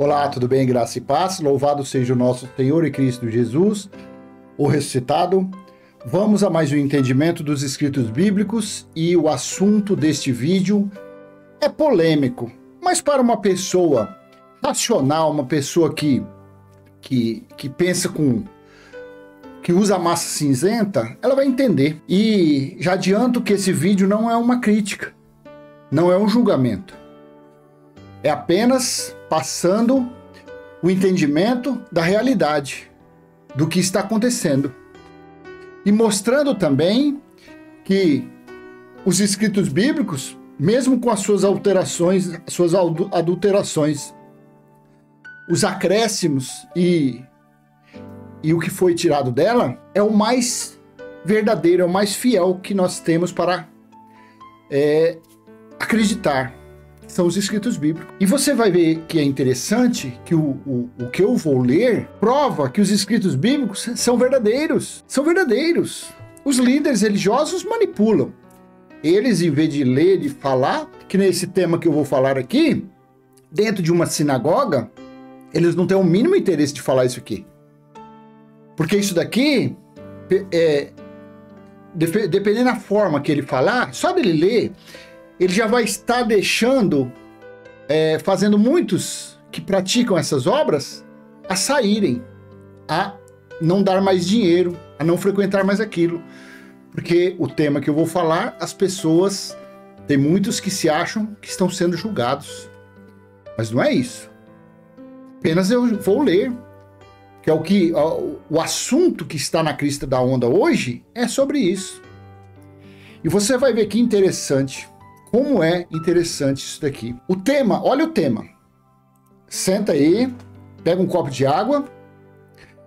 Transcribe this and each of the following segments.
Olá, tudo bem? Graça e paz. Louvado seja o nosso Senhor e Cristo Jesus, o ressuscitado. Vamos a mais um entendimento dos escritos bíblicos e o assunto deste vídeo é polêmico, mas para uma pessoa racional, uma pessoa que pensa que usa massa cinzenta, ela vai entender. E já adianto que esse vídeo não é uma crítica, não é um julgamento. É apenas passando o entendimento da realidade, do que está acontecendo. E mostrando também que os escritos bíblicos, mesmo com as suas alterações, as suas adulterações, os acréscimos e o que foi tirado dela, é o mais verdadeiro, é o mais fiel que nós temos para acreditar. São os escritos bíblicos. E você vai ver que é interessante que o que eu vou ler prova que os escritos bíblicos são verdadeiros. São verdadeiros. Os líderes religiosos manipulam. Eles, em vez de ler e falar, que nesse tema que eu vou falar aqui, dentro de uma sinagoga, eles não têm o mínimo interesse de falar isso aqui. Porque isso daqui, dependendo da forma que ele falar, só dele ler, ele já vai estar deixando, fazendo muitos que praticam essas obras a saírem, a não dar mais dinheiro, a não frequentar mais aquilo. Porque o tema que eu vou falar, as pessoas, tem muitos que se acham que estão sendo julgados. Mas não é isso. Apenas eu vou ler, que é o assunto que está na crista da onda hoje é sobre isso. E você vai ver que interessante. Como é interessante isso daqui. O tema, olha o tema. Senta aí, pega um copo de água,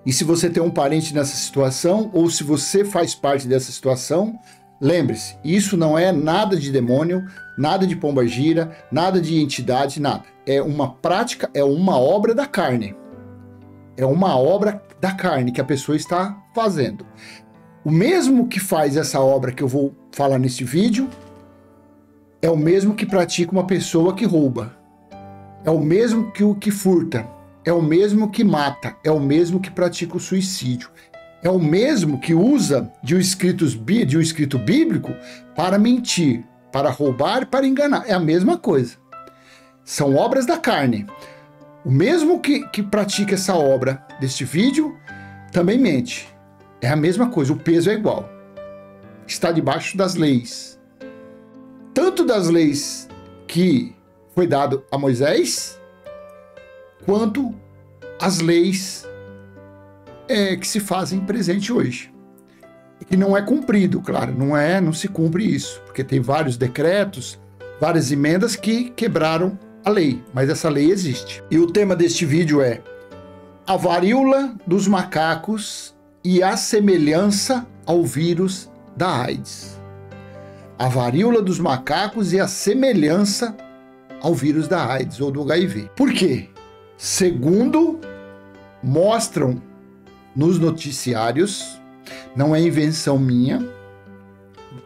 e se você tem um parente nessa situação, ou se você faz parte dessa situação, lembre-se, isso não é nada de demônio, nada de pombagira, nada de entidade, nada. É uma prática, é uma obra da carne. É uma obra da carne que a pessoa está fazendo. O mesmo que faz essa obra que eu vou falar nesse vídeo, é o mesmo que pratica uma pessoa que rouba. É o mesmo que o que furta. É o mesmo que mata. É o mesmo que pratica o suicídio. É o mesmo que usa de um escrito bíblico para mentir, para roubar, para enganar. É a mesma coisa. São obras da carne. O mesmo que pratica essa obra deste vídeo também mente. É a mesma coisa. O peso é igual. Está debaixo das leis. Tanto das leis que foi dado a Moisés, quanto as leis que se fazem presente hoje. E que não é cumprido, claro, não se cumpre isso, porque tem vários decretos, várias emendas que quebraram a lei, mas essa lei existe. E o tema deste vídeo é a varíola dos macacos e a semelhança ao vírus da AIDS. A varíola dos macacos e a semelhança ao vírus da AIDS ou do HIV. Por quê? Segundo mostram nos noticiários, não é invenção minha,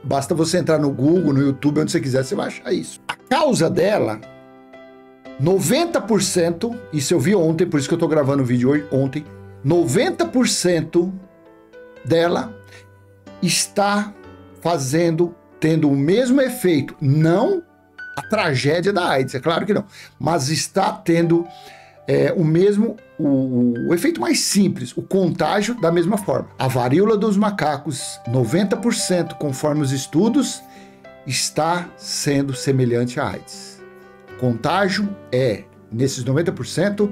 basta você entrar no Google, no YouTube, onde você quiser, você vai achar isso. A causa dela, 90%, isso eu vi ontem, por isso que eu estou gravando o vídeo hoje, ontem, 90% dela está tendo o mesmo efeito, não a tragédia da AIDS, é claro que não, mas está tendo o efeito mais simples, o contágio da mesma forma. A varíola dos macacos, 90%, conforme os estudos, está sendo semelhante à AIDS. O contágio nesses 90%,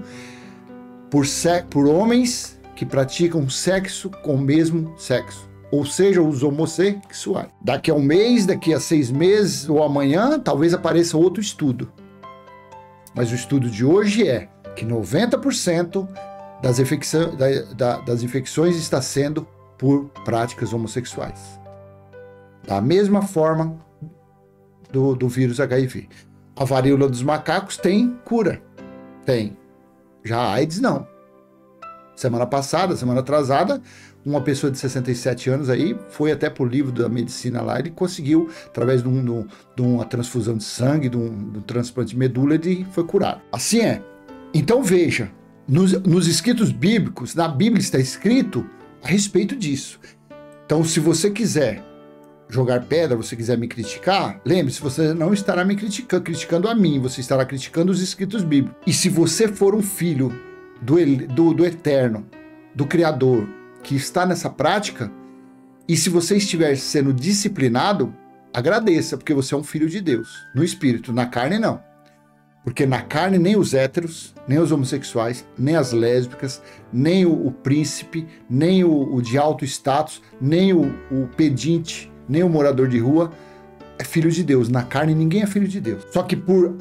por homens que praticam sexo com o mesmo sexo. Ou seja, os homossexuais. Daqui a um mês, daqui a 6 meses ou amanhã, talvez apareça outro estudo. Mas o estudo de hoje é que 90% das infecções está sendo por práticas homossexuais. Da mesma forma do vírus HIV. A varíola dos macacos tem cura. Tem. Já a AIDS não. Semana atrasada, uma pessoa de 67 anos aí foi até por livro da medicina lá, ele conseguiu, através de uma transfusão de sangue, de um transplante de medula, ele foi curado. Assim é. Então veja, nos escritos bíblicos, na Bíblia está escrito a respeito disso. Então se você quiser jogar pedra, você quiser me criticar, lembre-se, você não estará me criticando a mim, você estará criticando os escritos bíblicos. E se você for um filho do Eterno, do Criador, que está nessa prática, e se você estiver sendo disciplinado, agradeça, porque você é um filho de Deus, no espírito, na carne não. Porque na carne nem os héteros, nem os homossexuais, nem as lésbicas, nem o príncipe, nem o de alto status, nem o pedinte, nem o morador de rua é filho de Deus. Na carne ninguém é filho de Deus. Só que por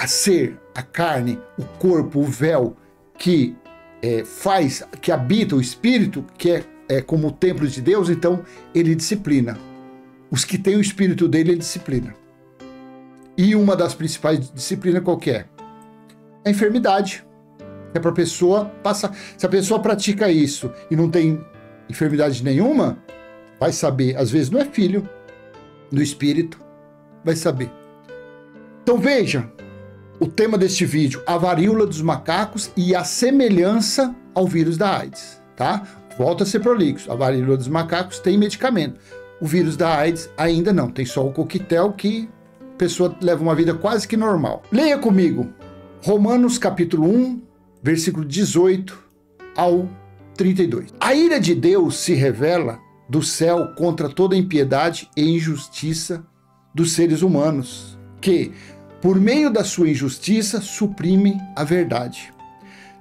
ser a carne, o corpo, o véu que que habita o espírito, que é como o templo de Deus, então ele disciplina. Os que têm o espírito dele, ele disciplina. E uma das principais disciplinas qual que é? A enfermidade. É para a pessoa passar. Se a pessoa pratica isso e não tem enfermidade nenhuma, vai saber. Às vezes não é filho do espírito, vai saber. Então veja o tema deste vídeo: a varíola dos macacos e a semelhança ao vírus da AIDS, tá? Volta a ser prolixo. A varíola dos macacos tem medicamento. O vírus da AIDS ainda não. Tem só o coquetel que a pessoa leva uma vida quase que normal. Leia comigo Romanos capítulo 1, versículo 18 ao 32. A ira de Deus se revela do céu contra toda impiedade e injustiça dos seres humanos, que, por meio da sua injustiça, suprimem a verdade.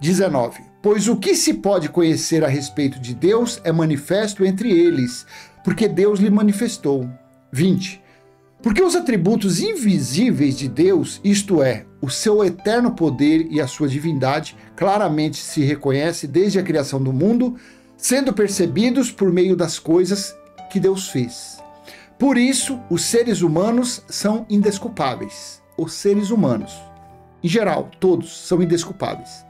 19. Pois o que se pode conhecer a respeito de Deus é manifesto entre eles, porque Deus lhe manifestou. 20. Porque os atributos invisíveis de Deus, isto é, o seu eterno poder e a sua divindade, claramente se reconhece desde a criação do mundo, sendo percebidos por meio das coisas que Deus fez. Por isso, os seres humanos são indesculpáveis. Os seres humanos, em geral, todos são indesculpáveis.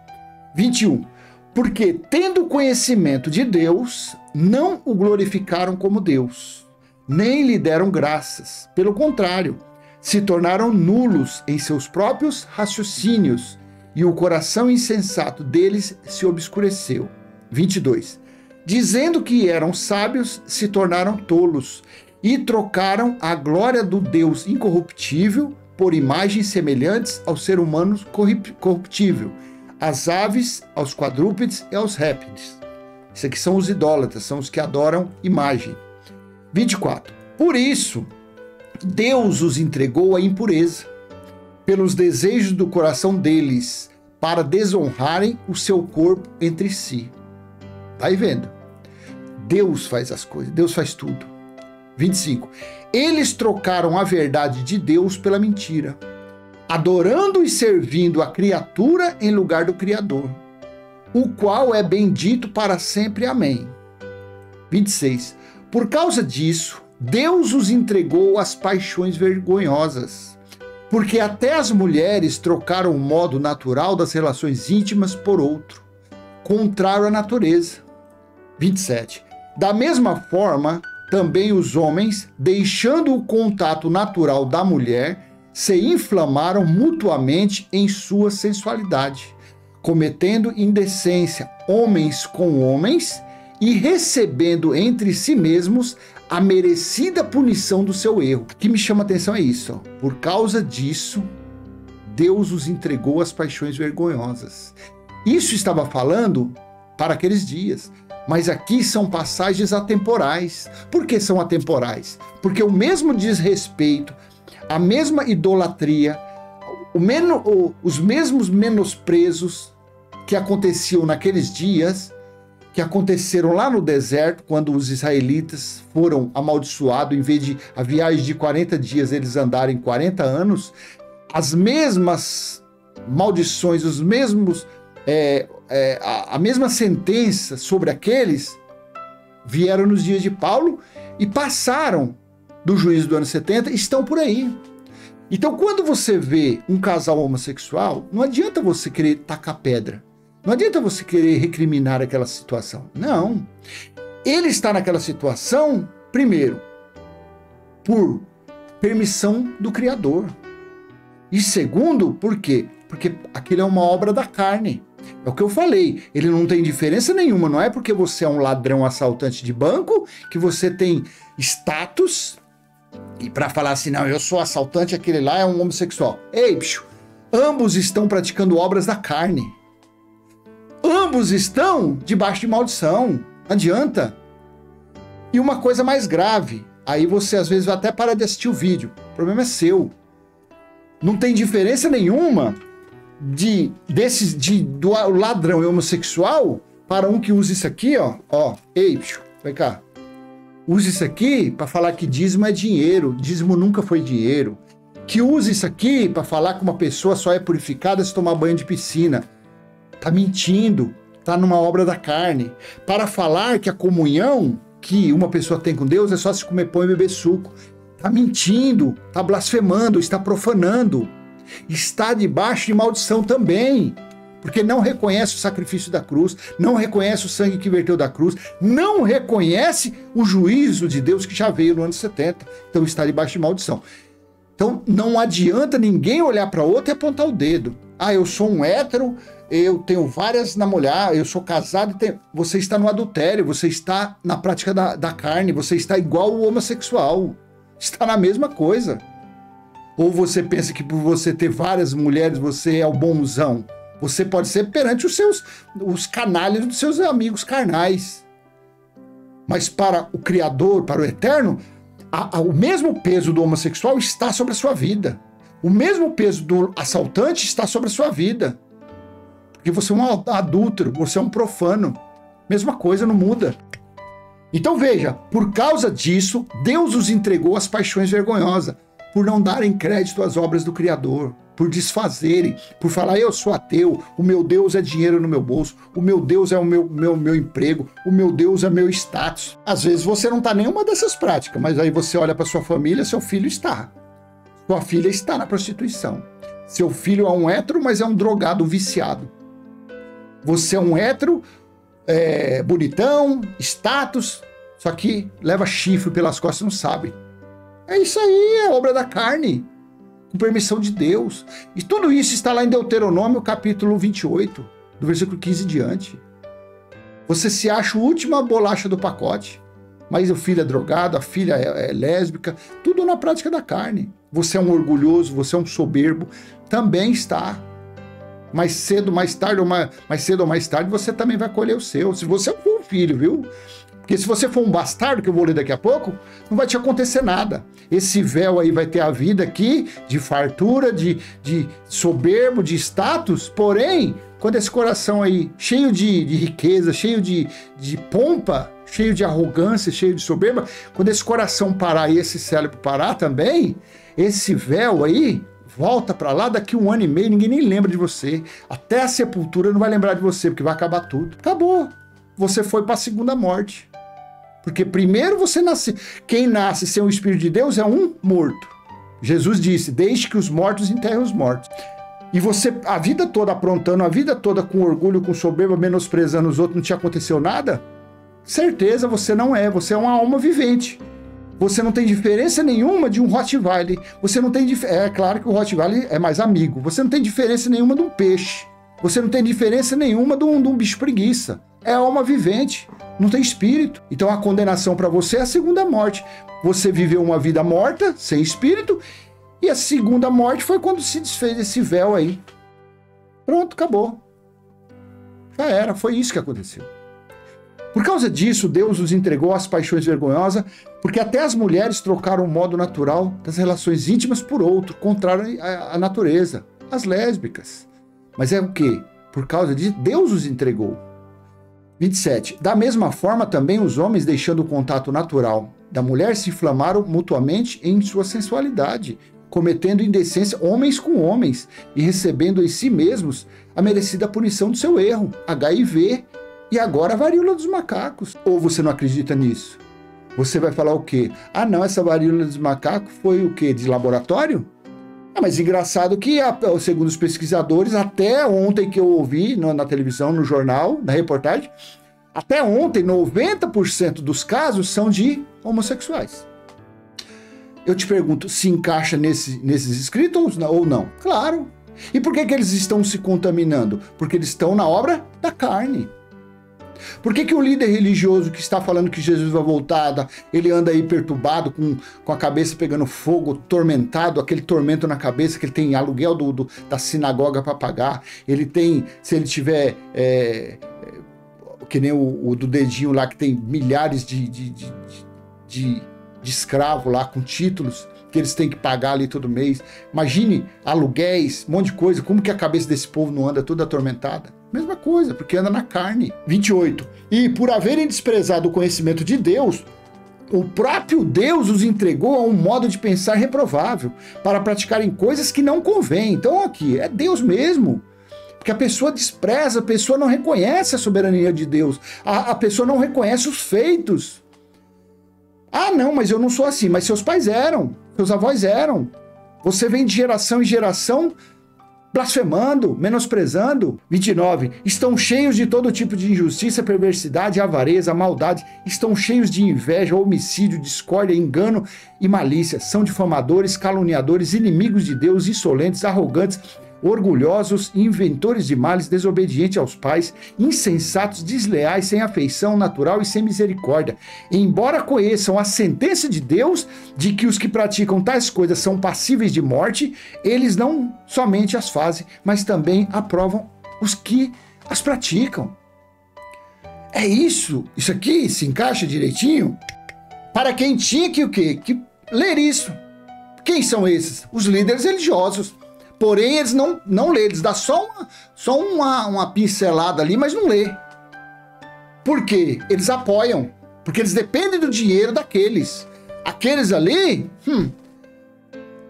21. Porque, tendo conhecimento de Deus, não o glorificaram como Deus, nem lhe deram graças. Pelo contrário, se tornaram nulos em seus próprios raciocínios, e o coração insensato deles se obscureceu. 22. Dizendo que eram sábios, se tornaram tolos, e trocaram a glória do Deus incorruptível por imagens semelhantes ao ser humano corruptível, às aves, aos quadrúpedes e aos répteis. Isso aqui são os idólatras, são os que adoram imagem. 24. Por isso, Deus os entregou à impureza, pelos desejos do coração deles, para desonrarem o seu corpo entre si. Vai vendo? Deus faz as coisas, Deus faz tudo. 25. Eles trocaram a verdade de Deus pela mentira, adorando e servindo a criatura em lugar do Criador, o qual é bendito para sempre. Amém. 26. Por causa disso, Deus os entregou às paixões vergonhosas, porque até as mulheres trocaram o modo natural das relações íntimas por outro, contrário à natureza. 27. Da mesma forma, também os homens, deixando o contato natural da mulher, se inflamaram mutuamente em sua sensualidade, cometendo indecência homens com homens e recebendo entre si mesmos a merecida punição do seu erro. O que me chama a atenção é isso. Por causa disso, Deus os entregou às paixões vergonhosas. Isso estava falando para aqueles dias. Mas aqui são passagens atemporais. Por que são atemporais? Porque o mesmo desrespeito, a mesma idolatria, os mesmos menosprezos que aconteciam naqueles dias, que aconteceram lá no deserto, quando os israelitas foram amaldiçoados, em vez de a viagem de 40 dias eles andarem 40 anos, as mesmas maldições, os mesmos a mesma sentença sobre aqueles vieram nos dias de Paulo e passaram do juízo do ano 70, estão por aí. Então, quando você vê um casal homossexual, não adianta você querer tacar pedra, não adianta você querer recriminar aquela situação. Não. Ele está naquela situação, primeiro, por permissão do Criador. E segundo, porque porque aquilo é uma obra da carne. É o que eu falei, ele não tem diferença nenhuma, não é porque você é um ladrão assaltante de banco que você tem status e para falar assim, não, eu sou assaltante, aquele lá é um homossexual. Ei, bicho, ambos estão praticando obras da carne. Ambos estão debaixo de maldição, não adianta. E uma coisa mais grave, aí você às vezes vai até parar de assistir o vídeo, o problema é seu. Não tem diferença nenhuma do ladrão e homossexual para um que usa isso aqui, ó, ei, vem cá, usa isso aqui para falar que dízimo é dinheiro, dízimo nunca foi dinheiro, que usa isso aqui para falar que uma pessoa só é purificada se tomar banho de piscina, tá mentindo, tá numa obra da carne, para falar que a comunhão que uma pessoa tem com Deus é só se comer pão e beber suco, tá mentindo, tá blasfemando, está profanando, está debaixo de maldição também, porque não reconhece o sacrifício da cruz, não reconhece o sangue que verteu da cruz, não reconhece o juízo de Deus que já veio no ano 70, então está debaixo de maldição. Então não adianta ninguém olhar para outro e apontar o dedo. Ah, eu sou um hétero, eu tenho várias namoradas, eu sou casado, você está no adultério, você está na prática da carne, você está igual o homossexual, está na mesma coisa. Ou você pensa que por você ter várias mulheres, você é o bonzão. Você pode ser perante os canalhas dos seus amigos carnais. Mas para o Criador, para o Eterno, o mesmo peso do homossexual está sobre a sua vida. O mesmo peso do assaltante está sobre a sua vida. Porque você é um adúltero, você é um profano. Mesma coisa, não muda. Então veja, por causa disso, Deus os entregou às paixões vergonhosas, por não darem crédito às obras do Criador, por desfazerem, por falar, eu sou ateu, o meu Deus é dinheiro no meu bolso, o meu Deus é o meu emprego, o meu Deus é meu status. Às vezes você não está nenhuma dessas práticas, mas aí você olha para sua família, seu filho está. Sua filha está na prostituição. Seu filho é um hétero, mas é um drogado, um viciado. Você é um hétero, bonitão, status, só que leva chifre pelas costas e não sabe. É isso aí, é obra da carne, com permissão de Deus. E tudo isso está lá em Deuteronômio, capítulo 28, do versículo 15 em diante. Você se acha a última bolacha do pacote, mas o filho é drogado, a filha é lésbica, tudo na prática da carne. Você é um orgulhoso, você é um soberbo, também está. Mais cedo ou mais tarde, você também vai colher o seu. Se você for um filho, viu? Porque se você for um bastardo, que eu vou ler daqui a pouco, não vai te acontecer nada. Esse véu aí vai ter a vida aqui de fartura, de soberbo, de status. Porém, quando esse coração aí, cheio de riqueza, cheio de pompa, cheio de arrogância, cheio de soberba, quando esse coração parar e esse cérebro parar também, esse véu aí volta para lá, daqui 1 ano e meio, ninguém nem lembra de você. Até a sepultura não vai lembrar de você, porque vai acabar tudo. Acabou. Você foi para a segunda morte. Porque primeiro você nasce. Quem nasce sem o Espírito de Deus é um morto. Jesus disse, deixe que os mortos enterrem os mortos. E você, a vida toda aprontando, a vida toda com orgulho, com soberba, menosprezando os outros, não te aconteceu nada? Certeza, você não é. Você é uma alma vivente. Você não tem diferença nenhuma de um Rottweiler. Você não tem É claro que o Rottweiler é mais amigo. Você não tem diferença nenhuma de um peixe. Você não tem diferença nenhuma de um bicho preguiça. É alma vivente, não tem espírito. Então a condenação para você é a segunda morte. Você viveu uma vida morta, sem espírito, e a segunda morte foi quando se desfez esse véu aí. Pronto, acabou. Já era, foi isso que aconteceu. Por causa disso, Deus os entregou às paixões vergonhosas, porque até as mulheres trocaram o modo natural das relações íntimas por outro, contrário à natureza, as lésbicas. Mas é o quê? Por causa disso, Deus os entregou. 27. Da mesma forma, também os homens, deixando o contato natural da mulher, se inflamaram mutuamente em sua sensualidade, cometendo indecência homens com homens e recebendo em si mesmos a merecida punição do seu erro, HIV e agora a varíola dos macacos. Ou você não acredita nisso? Você vai falar o quê? Ah, não, essa varíola dos macacos foi o quê? De laboratório? Ah, mas engraçado que, segundo os pesquisadores, até ontem que eu ouvi na televisão, no jornal, na reportagem, até ontem 90% dos casos são de homossexuais. Eu te pergunto, se encaixa nesses escritos ou não? Claro. E por que eles estão se contaminando? Porque eles estão na obra da carne. Por que o líder religioso que está falando que Jesus vai voltar, ele anda aí perturbado, com a cabeça pegando fogo, tormentado, aquele tormento na cabeça, que ele tem aluguel da sinagoga para pagar, ele tem, se ele tiver, que nem o do dedinho lá, que tem milhares de escravos lá com títulos, que eles têm que pagar ali todo mês. Imagine aluguéis, um monte de coisa, como que a cabeça desse povo não anda toda atormentada? Mesma coisa, porque anda na carne. 28. E por haverem desprezado o conhecimento de Deus, o próprio Deus os entregou a um modo de pensar reprovável, para praticarem coisas que não convêm. Então aqui, é Deus mesmo. Porque a pessoa despreza, a pessoa não reconhece a soberania de Deus, a pessoa não reconhece os feitos. Ah, não, mas eu não sou assim. Mas seus pais eram, seus avós eram. Você vem de geração em geração blasfemando, menosprezando. 29. Estão cheios de todo tipo de injustiça, perversidade, avareza, maldade. Estão cheios de inveja, homicídio, discórdia, engano e malícia. São difamadores, caluniadores, inimigos de Deus, insolentes, arrogantes, orgulhosos, inventores de males, desobedientes aos pais, insensatos, desleais, sem afeição natural e sem misericórdia. Embora conheçam a sentença de Deus de que os que praticam tais coisas são passíveis de morte, eles não somente as fazem, mas também aprovam os que as praticam. É isso. Isso aqui se encaixa direitinho para quem tinha que o quê? Que ler isso. Quem são esses? Os líderes religiosos. Porém, eles não lê, eles dão só uma pincelada ali, mas não lê. Por quê? Eles apoiam, porque eles dependem do dinheiro daqueles. Aqueles ali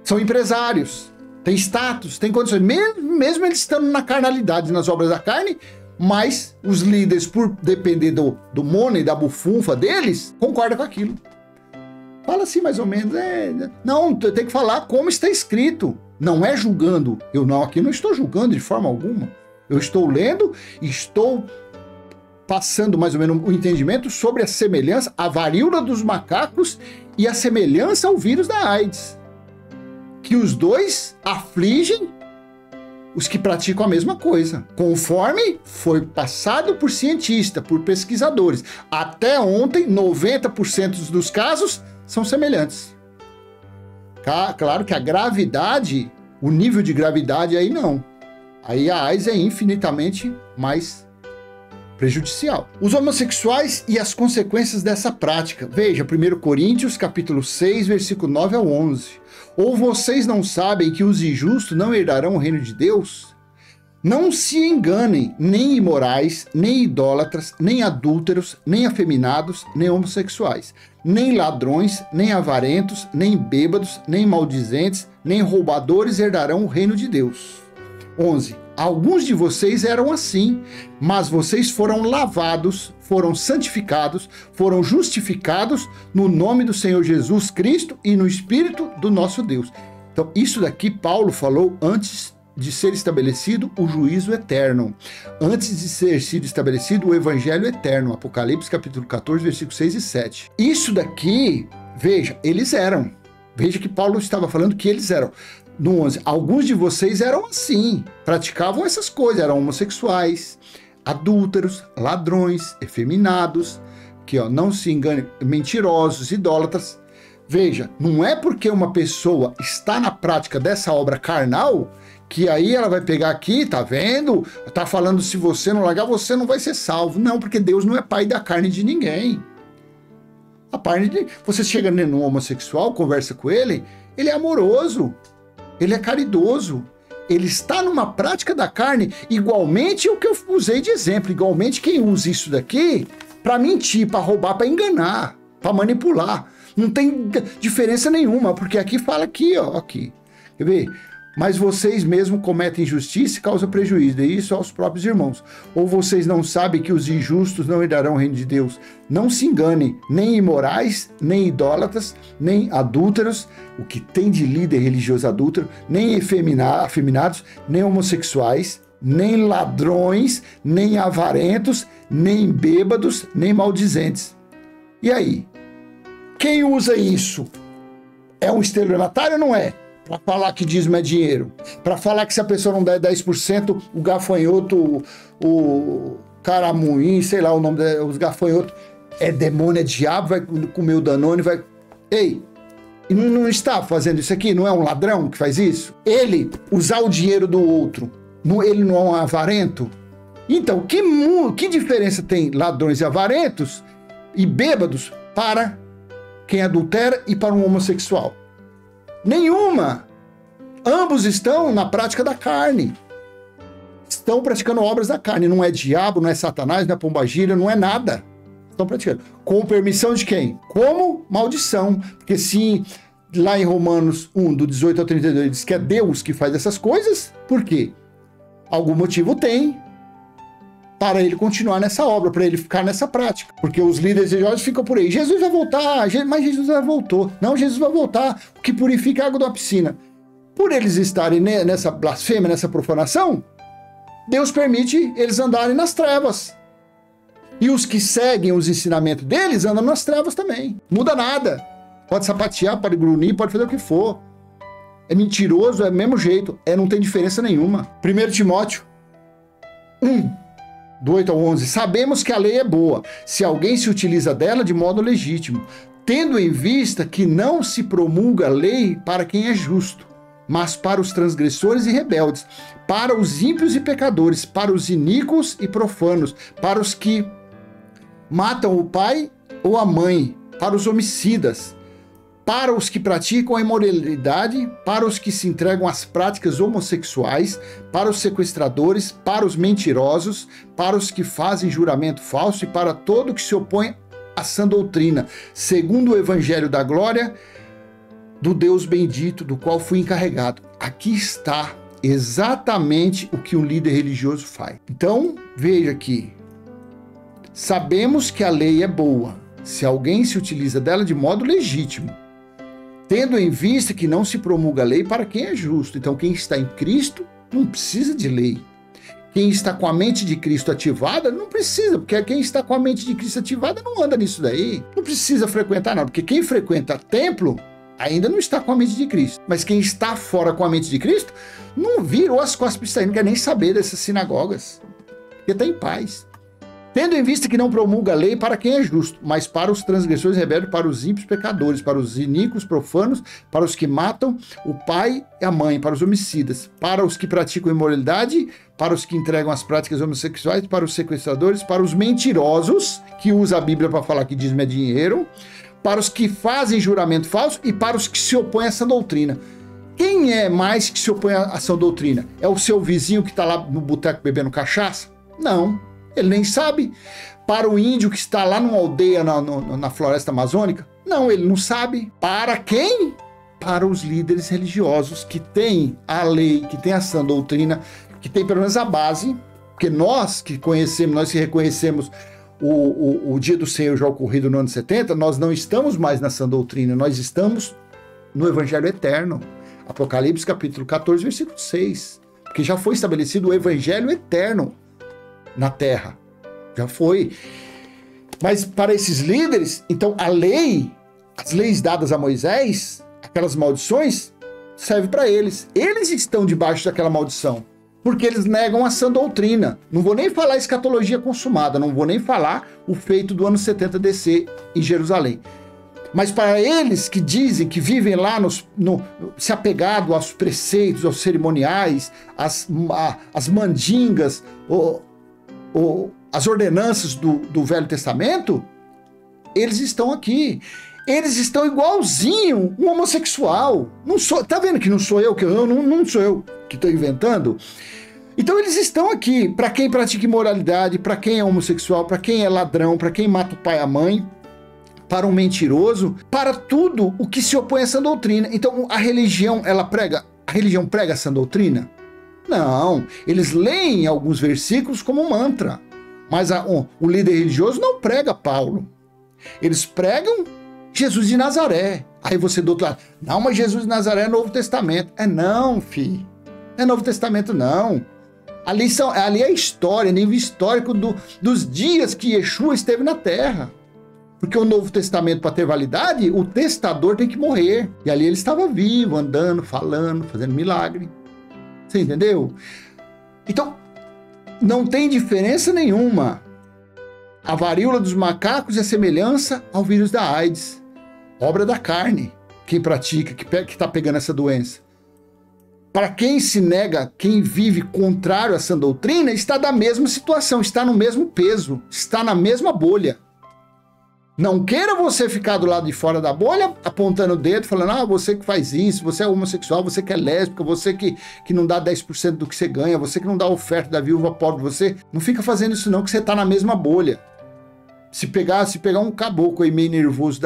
são empresários, têm status, têm condições, mesmo eles estando na carnalidade, nas obras da carne, mas os líderes, por depender do money, da bufunfa deles, concordam com aquilo. Fala assim mais ou menos, não, tem que falar como está escrito. Não é julgando. Aqui não estou julgando de forma alguma. Eu estou lendo e estou passando mais ou menos o entendimento sobre a semelhança, a varíola dos macacos e a semelhança ao vírus da AIDS. Que os dois afligem os que praticam a mesma coisa, conforme foi passado por cientistas, por pesquisadores. Até ontem, 90% dos casos são semelhantes. Claro que a gravidade, o nível de gravidade aí não. Aí a AIDS é infinitamente mais prejudicial. Os homossexuais e as consequências dessa prática. Veja, 1 Coríntios, capítulo 6, versículo 9 ao 11. Ou vocês não sabem que os injustos não herdarão o reino de Deus? Não se enganem, nem imorais, nem idólatras, nem adúlteros, nem afeminados, nem homossexuais, nem ladrões, nem avarentos, nem bêbados, nem maldizentes, nem roubadores herdarão o reino de Deus. 11. Alguns de vocês eram assim, mas vocês foram lavados, foram santificados, foram justificados no nome do Senhor Jesus Cristo e no Espírito do nosso Deus. Então, isso daqui Paulo falou antes de ser estabelecido o juízo eterno. Antes de ser sido estabelecido o evangelho eterno. Apocalipse capítulo 14, versículos 6 e 7. Isso daqui, veja, eles eram. Veja que Paulo estava falando que eles eram. No 11, alguns de vocês eram assim, praticavam essas coisas, eram homossexuais, adúlteros, ladrões, efeminados, que não se engane, mentirosos, idólatras. Veja, não é porque uma pessoa está na prática dessa obra carnal que aí ela vai pegar aqui, tá vendo? Tá falando se você não largar, você não vai ser salvo. Não, porque Deus não é pai da carne de ninguém. A carne de... Você chega num homossexual, conversa com ele é amoroso, ele é caridoso, ele está numa prática da carne, igualmente o que eu usei de exemplo, igualmente quem usa isso daqui para mentir, para roubar, para enganar, para manipular. Não tem diferença nenhuma, porque aqui fala aqui, ó, aqui. Quer ver? Mas vocês mesmo cometem injustiça e causam prejuízo, e isso aos próprios irmãos. Ou vocês não sabem que os injustos não herdarão o reino de Deus? Não se enganem, nem imorais, nem idólatras, nem adúlteros, o que tem de líder religioso adúltero, nem afeminados, nem homossexuais, nem ladrões, nem avarentos, nem bêbados, nem maldizentes. E aí? Quem usa isso? É um estelionatário ou não é? para falar que dízimo é dinheiro, para falar que se a pessoa não der 10%, o gafanhoto, o caramuim, sei lá o nome, os gafanhotos, é demônio, é diabo, vai comer o Danone, vai... Ei, não está fazendo isso aqui? Não é um ladrão que faz isso? Ele usar o dinheiro do outro, ele não é um avarento? Então, que diferença tem ladrões e avarentos e bêbados para quem adultera e para um homossexual? Nenhuma. Ambos estão na prática da carne. Estão praticando obras da carne. Não é diabo, não é Satanás, não é pombagira, não é nada. Estão praticando. Com permissão de quem? Como maldição. Porque se lá em Romanos 1, do 18 ao 32, diz que é Deus que faz essas coisas, por quê? Algum motivo tem para ele continuar nessa obra, para ele ficar nessa prática. Porque os líderes religiosos ficam por aí. Jesus vai voltar, mas Jesus já voltou. Não, Jesus vai voltar. O que purifica a água da piscina. Por eles estarem nessa blasfêmia, nessa profanação, Deus permite eles andarem nas trevas. E os que seguem os ensinamentos deles andam nas trevas também. Muda nada. Pode sapatear, pode grunir, pode fazer o que for. É mentiroso, é do mesmo jeito. Não tem diferença nenhuma. 1 Timóteo 1. Do 8 ao 11, sabemos que a lei é boa, se alguém se utiliza dela de modo legítimo, tendo em vista que não se promulga a lei para quem é justo, mas para os transgressores e rebeldes, para os ímpios e pecadores, para os iníquos e profanos, para os que matam o pai ou a mãe, para os homicidas, para os que praticam a imoralidade, para os que se entregam às práticas homossexuais, para os sequestradores, para os mentirosos, para os que fazem juramento falso e para todo que se opõe à sã doutrina, segundo o evangelho da glória do Deus bendito, do qual fui encarregado. Aqui está exatamente o que um líder religioso faz. Então, veja aqui. Sabemos que a lei é boa, se alguém se utiliza dela de modo legítimo, tendo em vista que não se promulga a lei para quem é justo. Então, quem está em Cristo não precisa de lei. Quem está com a mente de Cristo ativada não precisa, porque quem está com a mente de Cristo ativada não anda nisso daí. Não precisa frequentar nada, porque quem frequenta templo ainda não está com a mente de Cristo. Mas quem está fora com a mente de Cristo não virou as costas para isso aí, não quer nem saber dessas sinagogas, porque está em paz. Tendo em vista que não promulga a lei para quem é justo, mas para os transgressores rebeldes, para os ímpios pecadores, para os iníquos profanos, para os que matam o pai e a mãe, para os homicidas, para os que praticam imoralidade, para os que entregam as práticas homossexuais, para os sequestradores, para os mentirosos, que usa a Bíblia para falar que dízimo é dinheiro, para os que fazem juramento falso e para os que se opõem a essa doutrina. Quem é mais que se opõe a essa doutrina? É o seu vizinho que está lá no boteco bebendo cachaça? Não. Ele nem sabe. Para o índio que está lá numa aldeia na floresta amazônica? Não, ele não sabe. Para quem? Para os líderes religiosos que têm a lei, que têm a sã doutrina, que tem pelo menos a base, porque nós que conhecemos, nós que reconhecemos o dia do Senhor já ocorrido no ano 70, nós não estamos mais na sã doutrina, nós estamos no Evangelho Eterno. Apocalipse capítulo 14, versículo 6. Porque já foi estabelecido o Evangelho Eterno na terra, já foi. Mas para esses líderes, então a lei, as leis dadas a Moisés, aquelas maldições, serve para eles. Eles estão debaixo daquela maldição, porque eles negam a sã doutrina. Não vou nem falar escatologia consumada, não vou nem falar o feito do ano 70 descer em Jerusalém. Mas para eles que dizem que vivem lá se apegado aos preceitos, aos cerimoniais, às mandingas, as ordenanças do Velho Testamento, eles estão aqui. Eles estão igualzinho um homossexual. Não sou, tá vendo que não sou eu, não sou eu que estou inventando? Então eles estão aqui para quem pratica imoralidade, para quem é homossexual, para quem é ladrão, para quem mata o pai e a mãe, para um mentiroso, para tudo o que se opõe a essa doutrina. Então a religião prega essa doutrina? Não, eles leem alguns versículos como mantra, mas o líder religioso não prega Paulo. Eles pregam Jesus de Nazaré. Aí você do outro lado, não, mas Jesus de Nazaré é Novo Testamento. Não, filho, não é Novo Testamento não. Ali é a história, nível histórico dos dias que Yeshua esteve na terra. Porque o Novo Testamento, para ter validade, o testador tem que morrer. E ali ele estava vivo, andando, falando, fazendo milagre. Você entendeu? Então, não tem diferença nenhuma. A varíola dos macacos é semelhança ao vírus da AIDS. Obra da carne. Quem pratica, que está pegando essa doença. Para quem se nega, quem vive contrário a essa doutrina, está da mesma situação, está no mesmo peso, está na mesma bolha. Não queira você ficar do lado de fora da bolha, apontando o dedo, falando, você que faz isso, você é homossexual, você que é lésbica, você que não dá 10% do que você ganha, você que não dá oferta da viúva pobre, você não fica fazendo isso não, que você está na mesma bolha. Se pegar um caboclo aí meio nervoso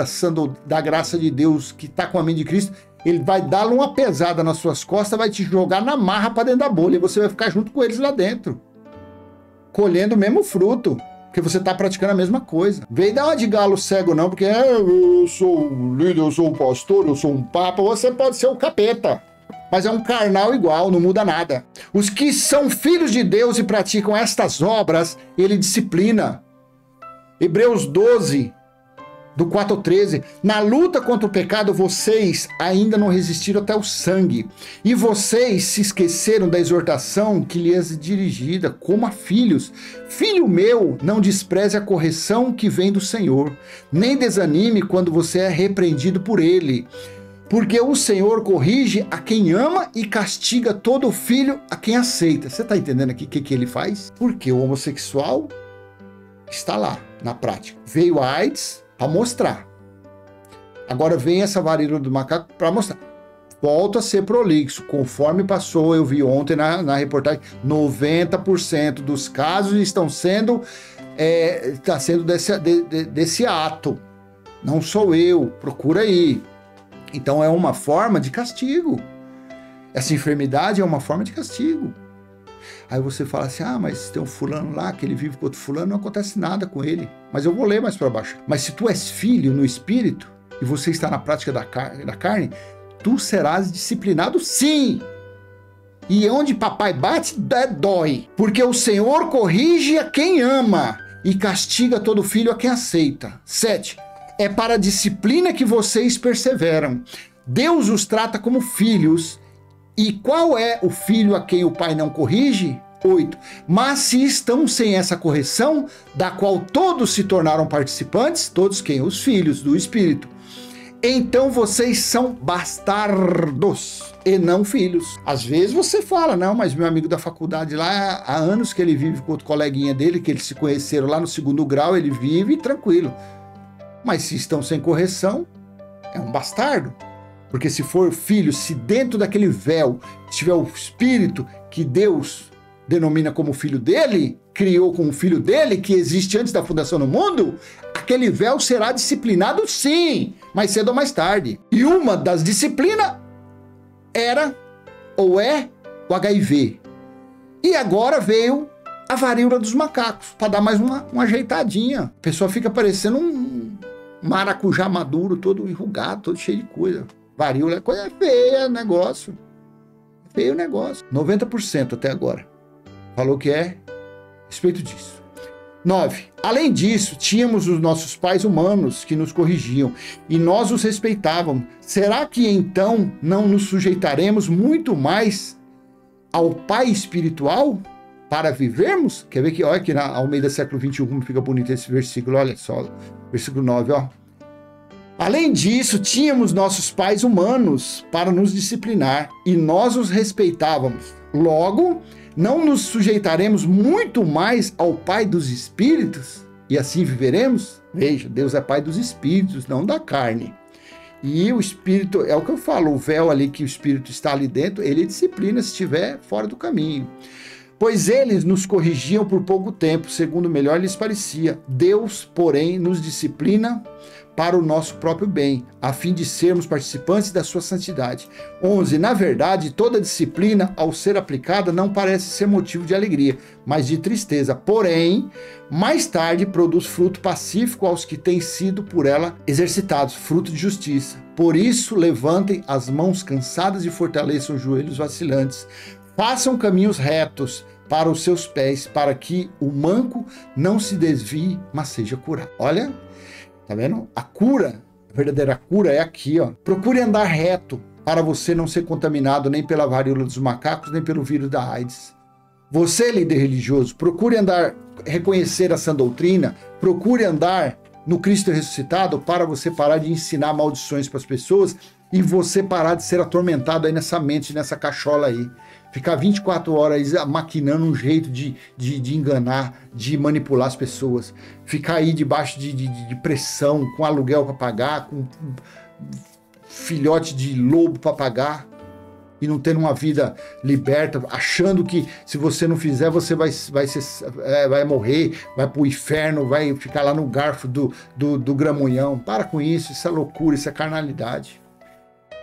da graça de Deus, que está com a mente de Cristo, ele vai dar uma pesada nas suas costas, vai te jogar na marra para dentro da bolha, e você vai ficar junto com eles lá dentro, colhendo o mesmo fruto. Porque você está praticando a mesma coisa. Vem dar uma de galo cego não, porque eu sou um líder, eu sou um pastor, eu sou um papa. Você pode ser o capeta, mas é um carnal igual, não muda nada. Os que são filhos de Deus e praticam estas obras, ele disciplina. Hebreus 12, do 4 ao 13. Na luta contra o pecado, vocês ainda não resistiram até o sangue. E vocês se esqueceram da exortação que lhes é dirigida, como a filhos. Filho meu, não despreze a correção que vem do Senhor, nem desanime quando você é repreendido por ele. Porque o Senhor corrige a quem ama e castiga todo filho a quem aceita. Você está entendendo aqui o que ele faz? Porque o homossexual está lá, na prática. Veio a AIDS para mostrar. Agora vem essa varíola do macaco para mostrar. Volta a ser prolixo. Conforme passou, eu vi ontem na reportagem, 90% dos casos estão sendo desse ato. Não sou eu, procura aí. Então é uma forma de castigo. Essa enfermidade é uma forma de castigo. Aí você fala assim, mas tem um fulano lá, que ele vive com outro fulano, não acontece nada com ele. Mas eu vou ler mais para baixo. Mas se tu és filho no espírito, e você está na prática da carne, tu serás disciplinado sim. E onde papai bate, dói. Porque o Senhor corrige a quem ama, e castiga todo filho a quem aceita. 7. É para a disciplina que vocês perseveram. Deus os trata como filhos. E qual é o filho a quem o pai não corrige? 8. Mas se estão sem essa correção, da qual todos se tornaram participantes, todos quem? Os filhos do Espírito. Então vocês são bastardos e não filhos. Às vezes você fala, não, mas meu amigo da faculdade lá, há anos que ele vive com outro coleguinha dele, que eles se conheceram lá no 2º grau, ele vive tranquilo. Mas se estão sem correção, é um bastardo. Porque se for filho, se dentro daquele véu estiver o Espírito que Deus denomina como filho dele, criou como filho dele, que existe antes da fundação do mundo, aquele véu será disciplinado sim, mais cedo ou mais tarde. E uma das disciplinas era ou é o HIV. E agora veio a varíola dos macacos, para dar mais uma ajeitadinha. A pessoa fica parecendo um maracujá maduro, todo enrugado, todo cheio de coisa. Varíola é coisa feia, negócio. Feio o negócio. 90% até agora. Falou que é a respeito disso. 9. Além disso, tínhamos os nossos pais humanos que nos corrigiam e nós os respeitávamos. Será que então não nos sujeitaremos muito mais ao Pai espiritual para vivermos? Quer ver que, olha aqui na Almeida século 21 como fica bonito esse versículo, olha só, versículo 9, ó. Além disso, tínhamos nossos pais humanos para nos disciplinar e nós os respeitávamos. Logo, não nos sujeitaremos muito mais ao Pai dos Espíritos e assim viveremos? Veja, Deus é Pai dos Espíritos, não da carne. E o Espírito, é o que eu falo, o véu ali que o Espírito está ali dentro, ele disciplina se estiver fora do caminho. Pois eles nos corrigiam por pouco tempo, segundo melhor lhes parecia. Deus, porém, nos disciplina para o nosso próprio bem, a fim de sermos participantes da sua santidade. 11. Na verdade, toda disciplina, ao ser aplicada, não parece ser motivo de alegria, mas de tristeza. Porém, mais tarde produz fruto pacífico aos que têm sido por ela exercitados, fruto de justiça. Por isso, levantem as mãos cansadas e fortaleçam os joelhos vacilantes. Façam caminhos retos para os seus pés, para que o manco não se desvie, mas seja curado. Olha, Tá vendo? A cura, a verdadeira cura é aqui, ó. Procure andar reto para você não ser contaminado nem pela varíola dos macacos, nem pelo vírus da AIDS. Você, líder religioso, procure andar, reconhecer a sã doutrina, procure andar no Cristo ressuscitado para você parar de ensinar maldições para as pessoas e você parar de ser atormentado aí nessa mente, nessa cachola aí. Ficar 24 horas aí maquinando um jeito de enganar, de manipular as pessoas. Ficar aí debaixo de pressão, com aluguel para pagar, com filhote de lobo para pagar e não tendo uma vida liberta, achando que se você não fizer, você vai morrer, vai pro inferno, vai ficar lá no garfo do gramunhão. Para com isso, isso é loucura, isso é carnalidade.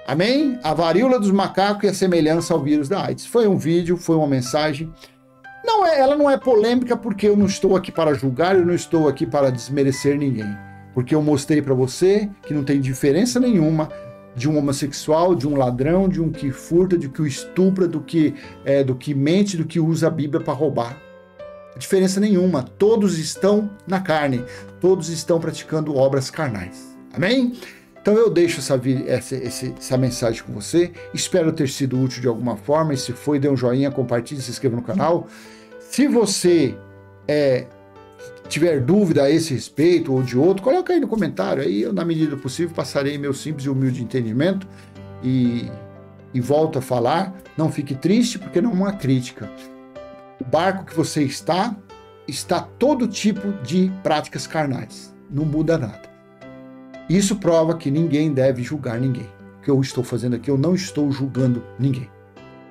Amém? A varíola dos macacos e a semelhança ao vírus da AIDS. Foi um vídeo, foi uma mensagem. Ela não é polêmica porque eu não estou aqui para julgar, eu não estou aqui para desmerecer ninguém. Porque eu mostrei para você que não tem diferença nenhuma de um homossexual, de um ladrão, de um que furta, de que estupra, do que mente, do que usa a Bíblia para roubar. Diferença nenhuma. Todos estão na carne. Todos estão praticando obras carnais. Amém? Então eu deixo essa mensagem com você. Espero ter sido útil de alguma forma. E se foi, dê um joinha, compartilhe, se inscreva no canal. Se você tiver dúvida a esse respeito ou de outro, coloca aí no comentário. Aí eu, na medida do possível, passarei meu simples e humilde entendimento e volto a falar. Não fique triste, porque não é uma crítica. O barco que você está todo tipo de práticas carnais. Não muda nada. Isso prova que ninguém deve julgar ninguém. O que eu estou fazendo aqui, eu não estou julgando ninguém.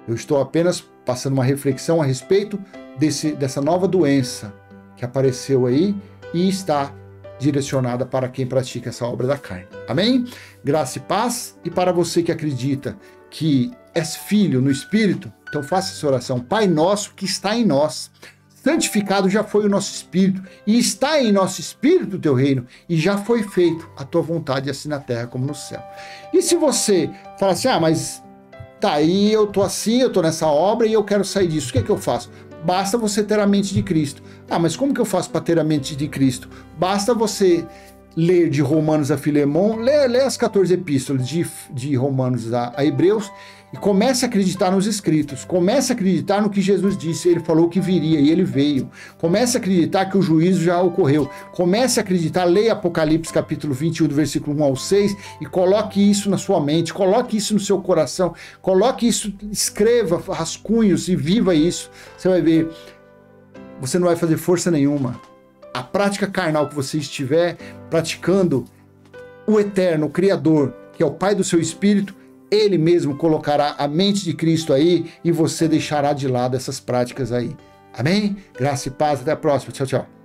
Eu estou apenas passando uma reflexão a respeito dessa nova doença que apareceu aí e está direcionada para quem pratica essa obra da carne. Amém? Graça e paz. E para você que acredita que és filho no Espírito, então faça essa oração. Pai nosso que está em nós, santificado já foi o nosso espírito, e está em nosso espírito o teu reino, e já foi feito a tua vontade, assim na terra como no céu. E se você fala assim, mas tá aí, eu tô assim, eu tô nessa obra e eu quero sair disso, o que é que eu faço? Basta você ter a mente de Cristo. Mas como que eu faço para ter a mente de Cristo? Basta você ler de Romanos a Filemon, lê as 14 epístolas de Romanos a Hebreus, e comece a acreditar nos escritos, comece a acreditar no que Jesus disse, ele falou que viria e ele veio, comece a acreditar que o juízo já ocorreu, comece a acreditar, leia Apocalipse capítulo 21, do versículo 1 ao 6, e coloque isso na sua mente, coloque isso no seu coração, coloque isso, escreva rascunhos e viva isso, você vai ver, você não vai fazer força nenhuma. A prática carnal que você estiver praticando, o Eterno, o Criador, que é o Pai do seu Espírito, Ele mesmo colocará a mente de Cristo aí e você deixará de lado essas práticas aí. Amém? Graça e paz. Até a próxima. Tchau, tchau.